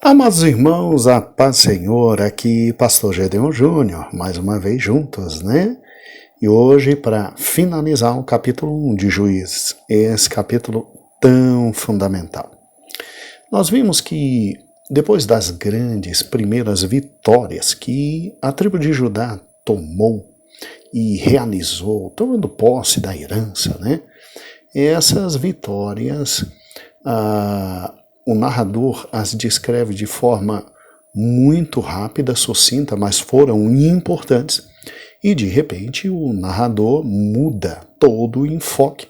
Amados irmãos, a paz do Senhor, aqui Pastor Gedeon Júnior, mais uma vez juntos, né? E hoje, para finalizar o capítulo 1 de Juízes, esse capítulo tão fundamental. Nós vimos que, depois das grandes primeiras vitórias que a tribo de Judá tomou e realizou, tomando posse da herança, né? Essas vitórias, o narrador as descreve de forma muito rápida, sucinta, mas foram importantes. E de repente o narrador muda todo o enfoque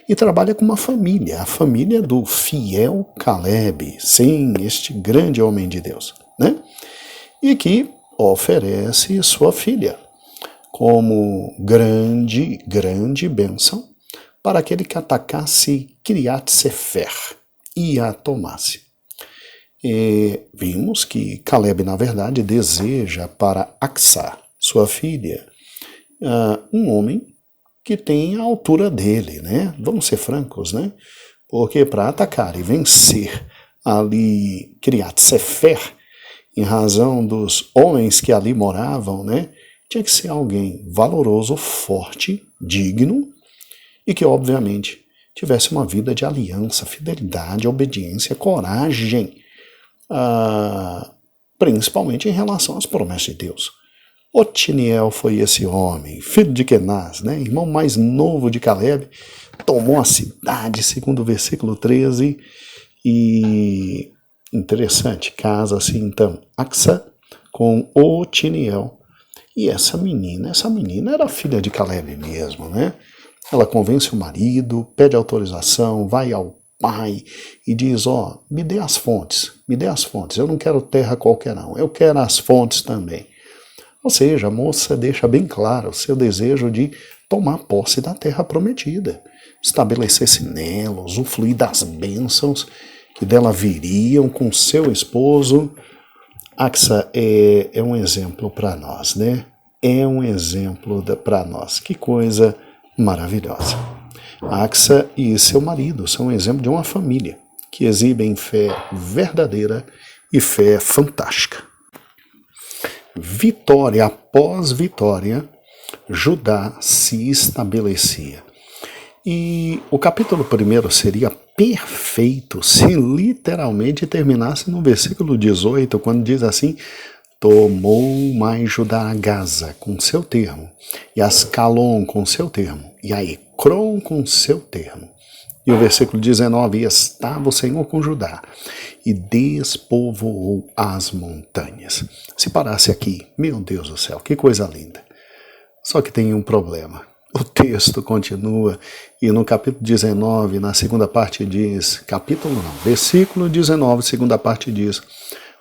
e trabalha com uma família, a família do fiel Caleb, sim, este grande homem de Deus, né? E que oferece sua filha como grande bênção para aquele que atacasse Kiriat Sefer e a tomasse. E vimos que Caleb, na verdade, deseja para Acsá, sua filha, um homem que tem a altura dele, né? Vamos ser francos, né? Porque para atacar e vencer ali Kiriat Sefer, em razão dos homens que ali moravam, né? Tinha que ser alguém valoroso, forte, digno e que, obviamente, tivesse uma vida de aliança, fidelidade, obediência, coragem, principalmente em relação às promessas de Deus. Otiniel foi esse homem, filho de Kenaz, né? Irmão mais novo de Caleb, tomou a cidade, segundo o versículo 13, e interessante, casa-se então Acsá com Otiniel. E essa menina era filha de Caleb mesmo, né? Ela convence o marido, pede autorização, vai ao pai e diz, me dê as fontes, eu não quero terra qualquer não, eu quero as fontes também. Ou seja, a moça deixa bem claro o seu desejo de tomar posse da terra prometida, estabelecer-se nela, usufruir das bênçãos que dela viriam com seu esposo. Acsá é um exemplo para nós, né? É um exemplo para nós. Que coisa maravilhosa. Acsá e seu marido são um exemplo de uma família que exibem fé verdadeira e fé fantástica. Vitória após vitória, Judá se estabelecia. E o capítulo 1 seria perfeito se literalmente terminasse no versículo 18, quando diz assim: tomou mais Judá a Gaza com seu termo, e Ascalon com seu termo, e a Ecrom com seu termo. E o versículo 19, e estava o Senhor com Judá, e despovoou as montanhas. Se parasse aqui, meu Deus do céu, que coisa linda. Só que tem um problema. O texto continua, e no capítulo 19, na segunda parte diz, versículo 19, segunda parte diz,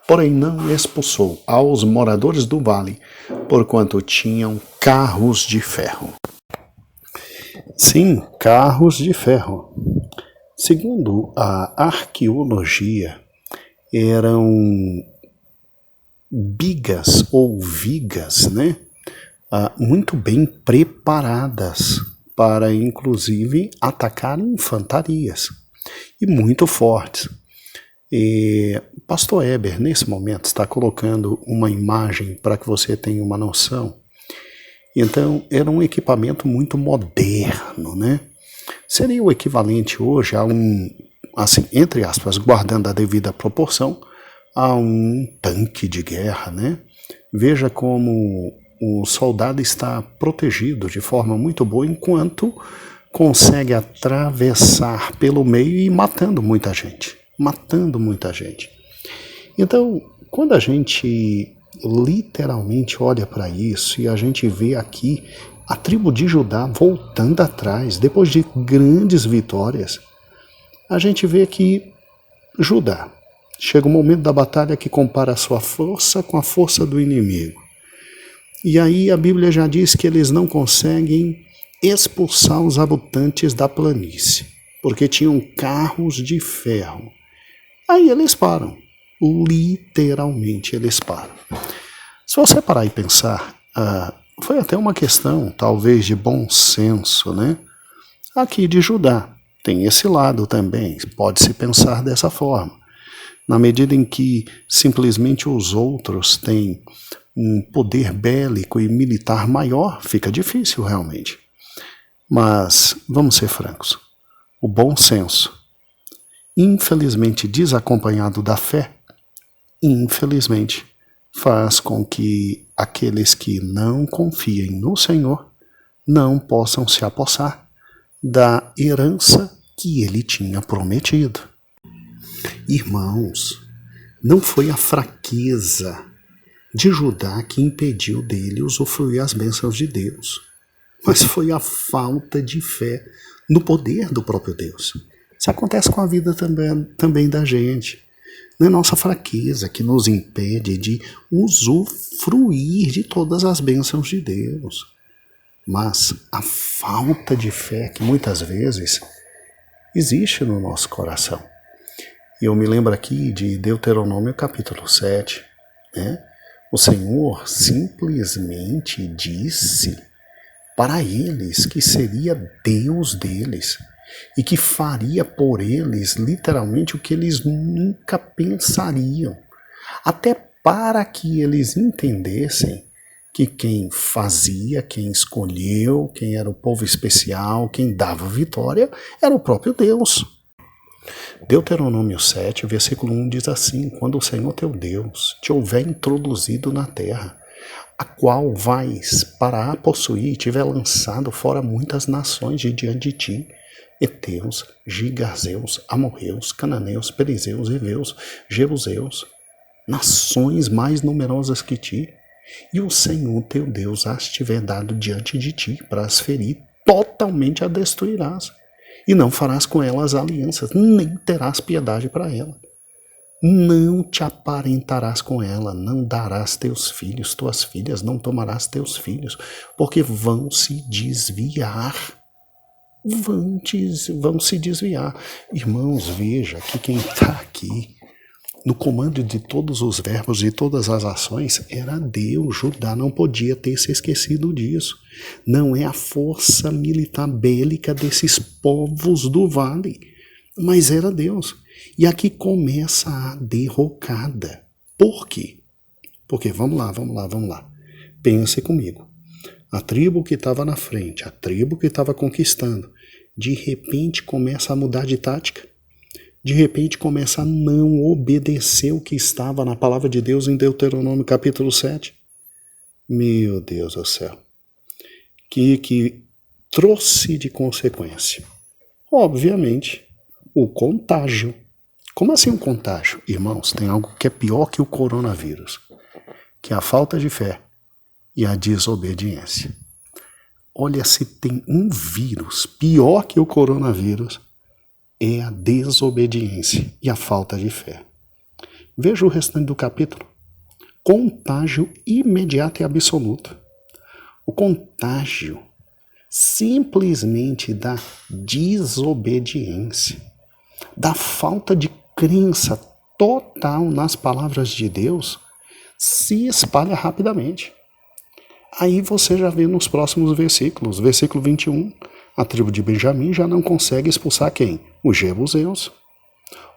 porém não expulsou aos moradores do vale, porquanto tinham carros de ferro. Sim, carros de ferro. Segundo a arqueologia, eram bigas ou vigas, né? Muito bem preparadas para, inclusive, atacar infantarias e muito fortes. E Pastor Eber, nesse momento, está colocando uma imagem para que você tenha uma noção. Então, era um equipamento muito moderno, né? Seria o equivalente hoje a assim, entre aspas, guardando a devida proporção, a um tanque de guerra, né? Veja como o soldado está protegido de forma muito boa enquanto consegue atravessar pelo meio e matando muita gente. Então, quando a gente literalmente olha para isso e a gente vê aqui a tribo de Judá voltando atrás, depois de grandes vitórias, a gente vê que Judá chega um momento da batalha que compara a sua força com a força do inimigo. E aí a Bíblia já diz que eles não conseguem expulsar os habitantes da planície, porque tinham carros de ferro. Aí eles param, literalmente eles param. Se você parar e pensar, foi até uma questão, talvez, de bom senso, né? Aqui de Judá, tem esse lado também, pode-se pensar dessa forma. Na medida em que simplesmente os outros têm um poder bélico e militar maior, fica difícil realmente. Mas, vamos ser francos, o bom senso, infelizmente desacompanhado da fé, infelizmente, faz com que aqueles que não confiem no Senhor não possam se apossar da herança que ele tinha prometido. Irmãos, não foi a fraqueza de Judá que impediu dele usufruir as bênçãos de Deus, mas foi a falta de fé no poder do próprio Deus. Isso acontece com a vida também da gente. Não é nossa fraqueza que nos impede de usufruir de todas as bênçãos de Deus, mas a falta de fé que muitas vezes existe no nosso coração. E eu me lembro aqui de Deuteronômio capítulo 7, né? O Senhor simplesmente disse para eles que seria Deus deles e que faria por eles literalmente o que eles nunca pensariam, até para que eles entendessem que quem fazia, quem escolheu, quem era o povo especial, quem dava vitória, era o próprio Deus. Deuteronômio 7, versículo 1 diz assim: quando o Senhor teu Deus te houver introduzido na terra, a qual vais para a possuir, e tiver lançado fora muitas nações de diante de ti, heteus, gigazeus, amorreus, cananeus, perizeus, heveus, jebuseus, nações mais numerosas que ti, e o Senhor teu Deus as tiver dado diante de ti para as ferir, totalmente a destruirás. E não farás com elas alianças, nem terás piedade para ela. Não te aparentarás com ela, não darás teus filhos, tuas filhas, não tomarás teus filhos, porque vão se desviar. Vão se desviar. Irmãos, veja que quem está aqui no comando de todos os verbos e todas as ações era Deus. Judá não podia ter se esquecido disso. Não é a força militar bélica desses povos do vale, mas era Deus. E aqui começa a derrocada. Por quê? Porque, vamos lá. Pense comigo. A tribo que estava na frente, a tribo que estava conquistando, de repente começa a mudar de tática. De repente começa a não obedecer o que estava na palavra de Deus em Deuteronômio capítulo 7. Meu Deus do céu. Que trouxe de consequência? Obviamente, o contágio. Como assim um contágio? Irmãos, tem algo que é pior que o coronavírus, que é a falta de fé e a desobediência. Olha, se tem um vírus pior que o coronavírus, é a desobediência e a falta de fé. Veja o restante do capítulo. Contágio imediato e absoluto. O contágio simplesmente da desobediência, da falta de crença total nas palavras de Deus, se espalha rapidamente. Aí você já vê nos próximos versículos. Versículo 21, a tribo de Benjamim já não consegue expulsar quem? Os jebuseus.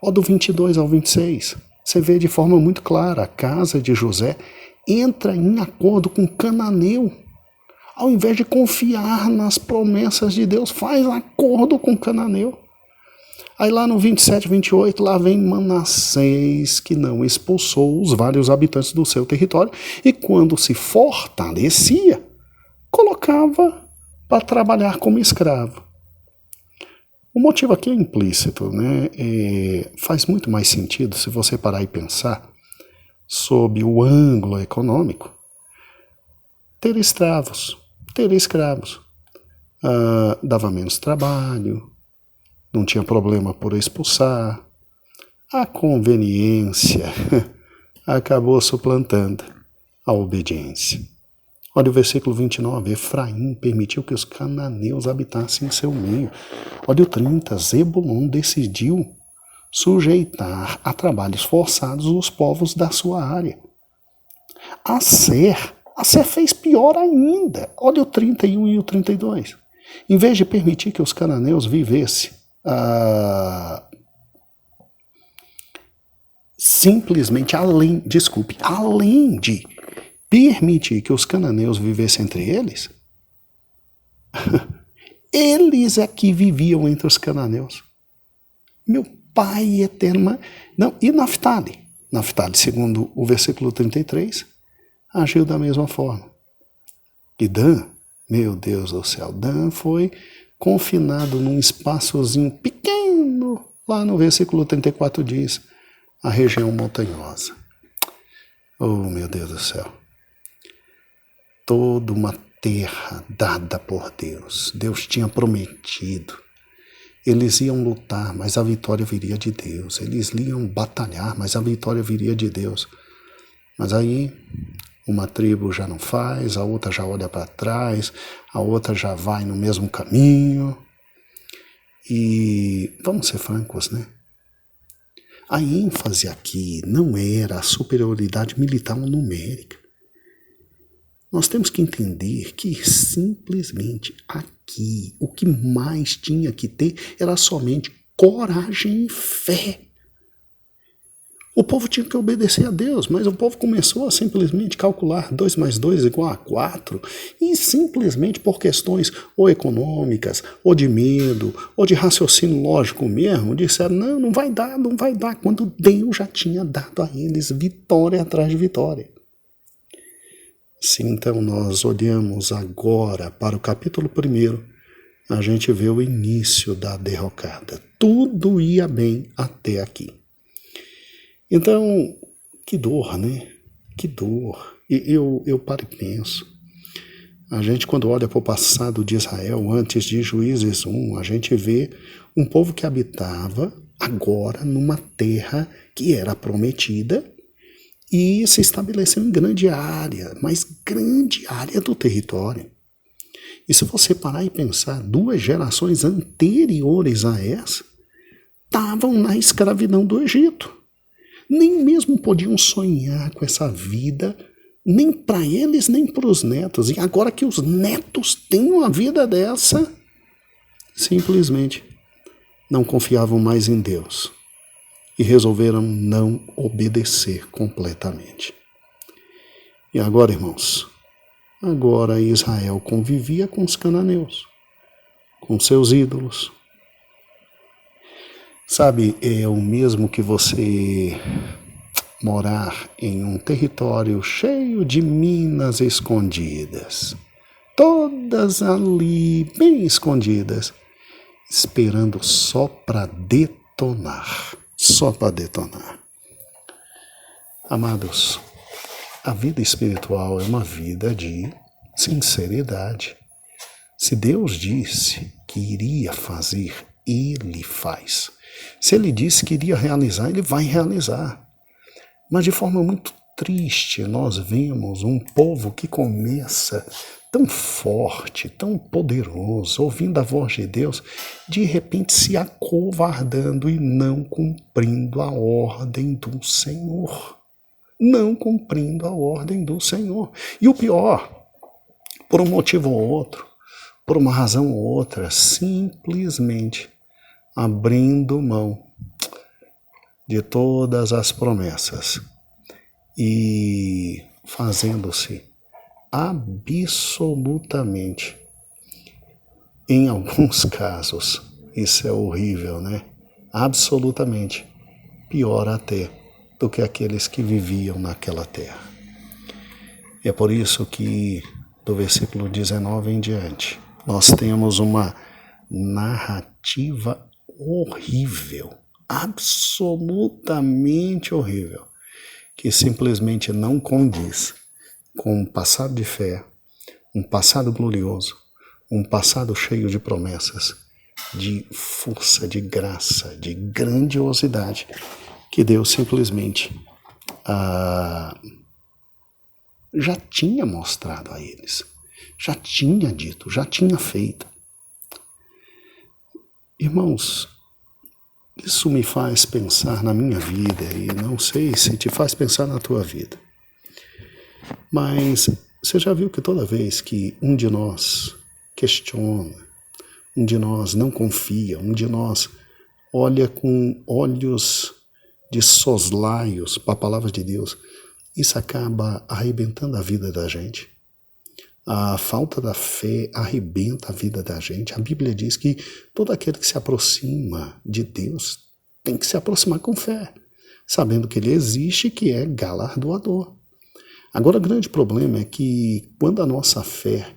Do 22 ao 26, você vê de forma muito clara, a casa de José entra em acordo com Cananeu. Ao invés de confiar nas promessas de Deus, faz acordo com Cananeu. Aí lá no 27, 28, lá vem Manassés, que não expulsou os vários habitantes do seu território, e quando se fortalecia, colocava para trabalhar como escravo. O motivo aqui é implícito, né? Faz muito mais sentido se você parar e pensar sob o ângulo econômico. Ter escravos. Dava menos trabalho, não tinha problema por expulsar. A conveniência acabou suplantando a obediência. Olha o versículo 29, Efraim permitiu que os cananeus habitassem em seu meio. Olha o 30, Zebulon decidiu sujeitar a trabalhos forçados os povos da sua área. Asser fez pior ainda. Olha o 31 e o 32. Em vez de permitir que os cananeus vivessem simplesmente além de permitir que os cananeus vivessem entre eles, eles é que viviam entre os cananeus. Meu Pai eterno. Não, e Naftali? Naftali, segundo o versículo 33, agiu da mesma forma. E Dan, meu Deus do céu, Dan foi confinado num espaçozinho pequeno, lá no versículo 34 diz, a região montanhosa. Oh, meu Deus do céu. Toda uma terra dada por Deus. Deus tinha prometido. Eles iam lutar, mas a vitória viria de Deus. Eles iam batalhar, mas a vitória viria de Deus. Mas aí, uma tribo já não faz, a outra já olha para trás, a outra já vai no mesmo caminho. E vamos ser francos, né? A ênfase aqui não era a superioridade militar ou numérica. Nós temos que entender que simplesmente aqui o que mais tinha que ter era somente coragem e fé. O povo tinha que obedecer a Deus, mas o povo começou a simplesmente calcular 2 mais 2 igual a 4 e simplesmente por questões ou econômicas, ou de medo, ou de raciocínio lógico mesmo, disseram, não vai dar, quando Deus já tinha dado a eles vitória atrás de vitória. Se então nós olhamos agora para o capítulo 1, a gente vê o início da derrocada. Tudo ia bem até aqui. Então, que dor, né? Que dor. E eu paro e penso. A gente, quando olha para o passado de Israel, antes de Juízes 1, a gente vê um povo que habitava agora numa terra que era prometida e se estabeleceu em grande área, mas grande área do território. E se você parar e pensar, 2 gerações anteriores a essa estavam na escravidão do Egito. Nem mesmo podiam sonhar com essa vida, nem para eles, nem para os netos. E agora que os netos têm uma vida dessa, simplesmente não confiavam mais em Deus e resolveram não obedecer completamente. E agora, irmãos, agora Israel convivia com os cananeus, com seus ídolos. Sabe, é o mesmo que você morar em um território cheio de minas escondidas, todas ali bem escondidas, esperando só para detonar. Só para detonar. Amados, a vida espiritual é uma vida de sinceridade. Se Deus disse que iria fazer, Ele faz. Se Ele disse que iria realizar, Ele vai realizar. Mas de forma muito triste, nós vemos um povo que começa tão forte, tão poderoso, ouvindo a voz de Deus, de repente se acovardando e não cumprindo a ordem do Senhor. Não cumprindo a ordem do Senhor. E o pior, por um motivo ou outro, por uma razão ou outra, simplesmente abrindo mão de todas as promessas e fazendo-se absolutamente, em alguns casos, isso é horrível, né? Absolutamente pior até do que aqueles que viviam naquela terra. É por isso que, do versículo 19 em diante, nós temos uma narrativa horrível, absolutamente horrível, que simplesmente não condiz com um passado de fé, um passado glorioso, um passado cheio de promessas, de força, de graça, de grandiosidade, que Deus simplesmente já tinha mostrado a eles, já tinha dito, já tinha feito. Irmãos, isso me faz pensar na minha vida e não sei se te faz pensar na tua vida. Mas você já viu que toda vez que um de nós questiona, um de nós não confia, um de nós olha com olhos de soslaios para a palavra de Deus, isso acaba arrebentando a vida da gente. A falta da fé arrebenta a vida da gente. A Bíblia diz que todo aquele que se aproxima de Deus tem que se aproximar com fé, sabendo que Ele existe e que é galardoador. Agora, o grande problema é que quando a nossa fé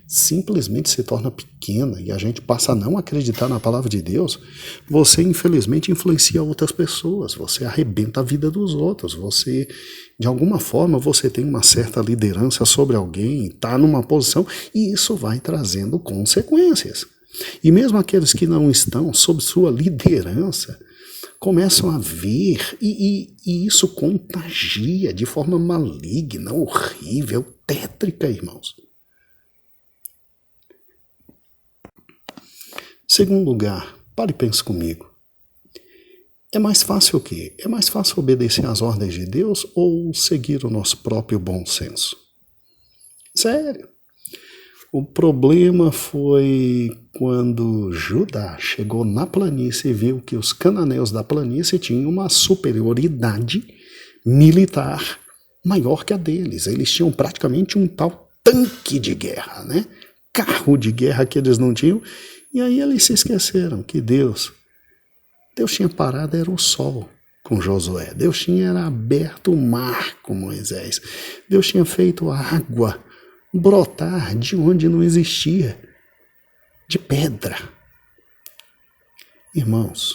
simplesmente se torna pequena e a gente passa a não acreditar na palavra de Deus, você infelizmente influencia outras pessoas, você arrebenta a vida dos outros, você, de alguma forma, você tem uma certa liderança sobre alguém, está numa posição e isso vai trazendo consequências. E mesmo aqueles que não estão sob sua liderança começam a ver e isso contagia de forma maligna, horrível, tétrica, irmãos. Segundo lugar, pare e pense comigo. É mais fácil o quê? É mais fácil obedecer às ordens de Deus ou seguir o nosso próprio bom senso? Sério. O problema foi quando Judá chegou na planície e viu que os cananeus da planície tinham uma superioridade militar maior que a deles. Eles tinham praticamente um tal tanque de guerra, né? Carro de guerra que eles não tinham. E aí eles se esqueceram que Deus tinha parado, era o sol com Josué. Deus tinha aberto o mar com Moisés. Deus tinha feito a água brotar de onde não existia, de pedra. Irmãos,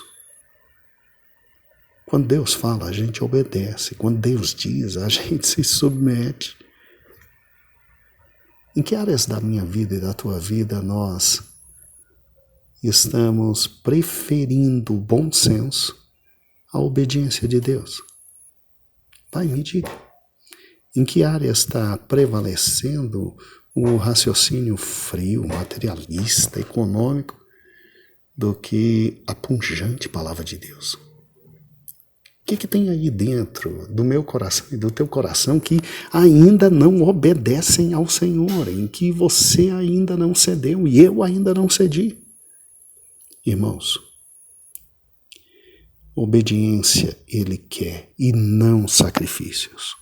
quando Deus fala, a gente obedece. Quando Deus diz, a gente se submete. Em que áreas da minha vida e da tua vida nós estamos preferindo o bom senso à obediência de Deus? Vai, me diga. Em que área está prevalecendo o raciocínio frio, materialista, econômico, do que a pungente palavra de Deus? O que tem aí dentro do meu coração e do teu coração que ainda não obedecem ao Senhor, em que você ainda não cedeu e eu ainda não cedi? Irmãos, obediência Ele quer e não sacrifícios.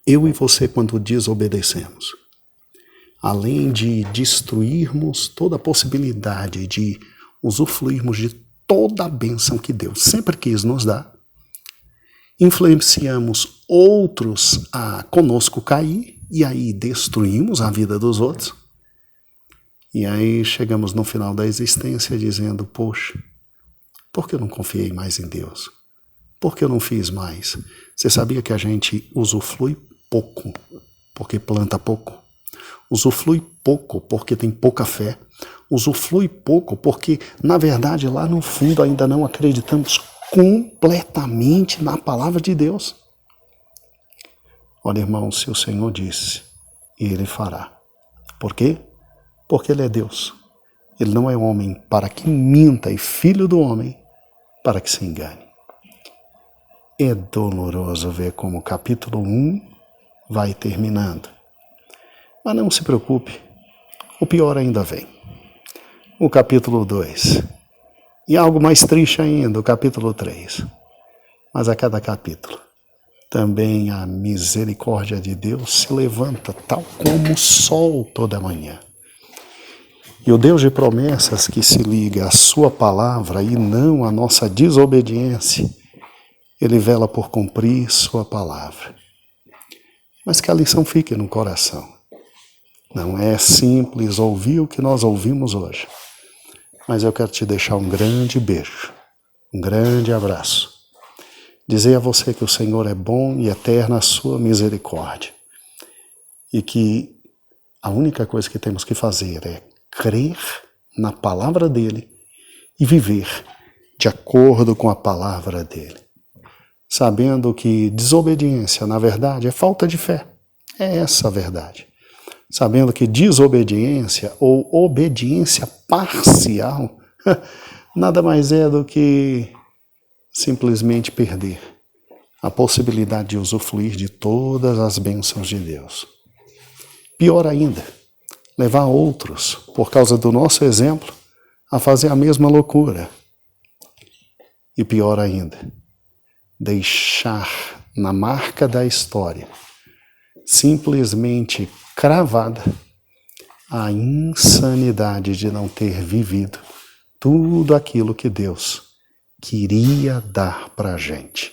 Eu e você, quando desobedecemos, além de destruirmos toda a possibilidade de usufruirmos de toda a bênção que Deus sempre quis nos dar, influenciamos outros a conosco cair e aí destruímos a vida dos outros. E aí chegamos no final da existência dizendo, poxa, por que eu não confiei mais em Deus? Por que eu não fiz mais? Você sabia que a gente usufrui pouco porque planta pouco? Usufrui pouco porque tem pouca fé? Usufrui pouco porque, na verdade, lá no fundo ainda não acreditamos completamente na palavra de Deus? Olha, irmão, se o Senhor disse, Ele fará. Por quê? Porque Ele é Deus. Ele não é homem para que minta e filho do homem para que se engane. É doloroso ver como o capítulo 1 vai terminando. Mas não se preocupe, o pior ainda vem. O capítulo 2. E algo mais triste ainda, o capítulo 3. Mas a cada capítulo, também a misericórdia de Deus se levanta, tal como o sol toda manhã. E o Deus de promessas que se liga à sua palavra e não à nossa desobediência, Ele vela por cumprir sua palavra. Mas que a lição fique no coração. Não é simples ouvir o que nós ouvimos hoje. Mas eu quero te deixar um grande beijo, um grande abraço. Dizer a você que o Senhor é bom e eterna a sua misericórdia. E que a única coisa que temos que fazer é crer na palavra dele e viver de acordo com a palavra dele. Sabendo que desobediência, na verdade, é falta de fé. É essa a verdade. Sabendo que desobediência ou obediência parcial nada mais é do que simplesmente perder a possibilidade de usufruir de todas as bênçãos de Deus. Pior ainda, levar outros, por causa do nosso exemplo, a fazer a mesma loucura. E pior ainda, deixar na marca da história, simplesmente cravada, a insanidade de não ter vivido tudo aquilo que Deus queria dar para a gente.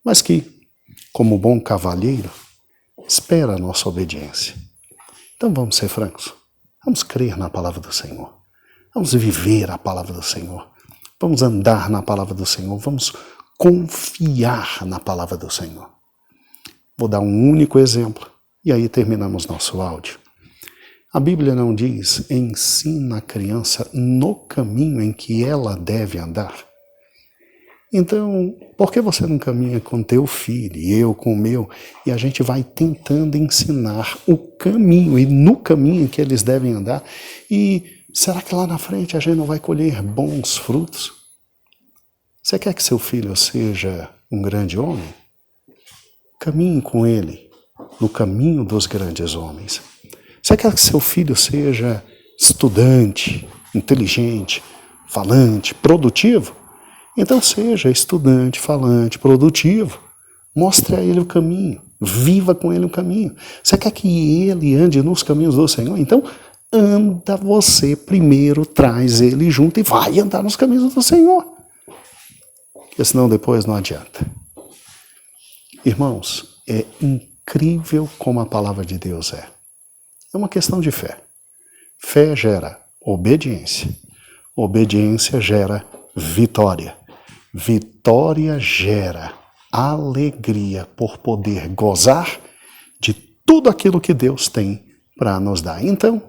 Mas que, como bom cavalheiro, espera a nossa obediência. Então vamos ser francos, vamos crer na palavra do Senhor, vamos viver a palavra do Senhor, vamos andar na palavra do Senhor, vamos confiar na palavra do Senhor. Vou dar um único exemplo e aí terminamos nosso áudio. A Bíblia não diz: ensina a criança no caminho em que ela deve andar. Então, por que você não caminha com teu filho e eu com o meu, e a gente vai tentando ensinar o caminho e no caminho em que eles devem andar? E será que lá na frente a gente não vai colher bons frutos? Você quer que seu filho seja um grande homem? Caminhe com ele no caminho dos grandes homens. Você quer que seu filho seja estudante, inteligente, falante, produtivo? Então seja estudante, falante, produtivo. Mostre a ele o caminho. Viva com ele o caminho. Você quer que ele ande nos caminhos do Senhor? Então anda você primeiro, traz ele junto e vai andar nos caminhos do Senhor. Porque senão depois não adianta. Irmãos, é incrível como a palavra de Deus é. É uma questão de fé. Fé gera obediência. Obediência gera vitória. Vitória gera alegria por poder gozar de tudo aquilo que Deus tem para nos dar. Então,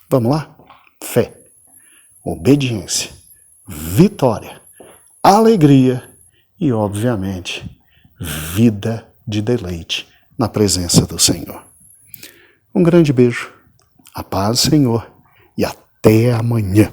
vamos lá? Fé, obediência, vitória, alegria e, obviamente, vida de deleite na presença do Senhor. Um grande beijo, a paz do Senhor e até amanhã.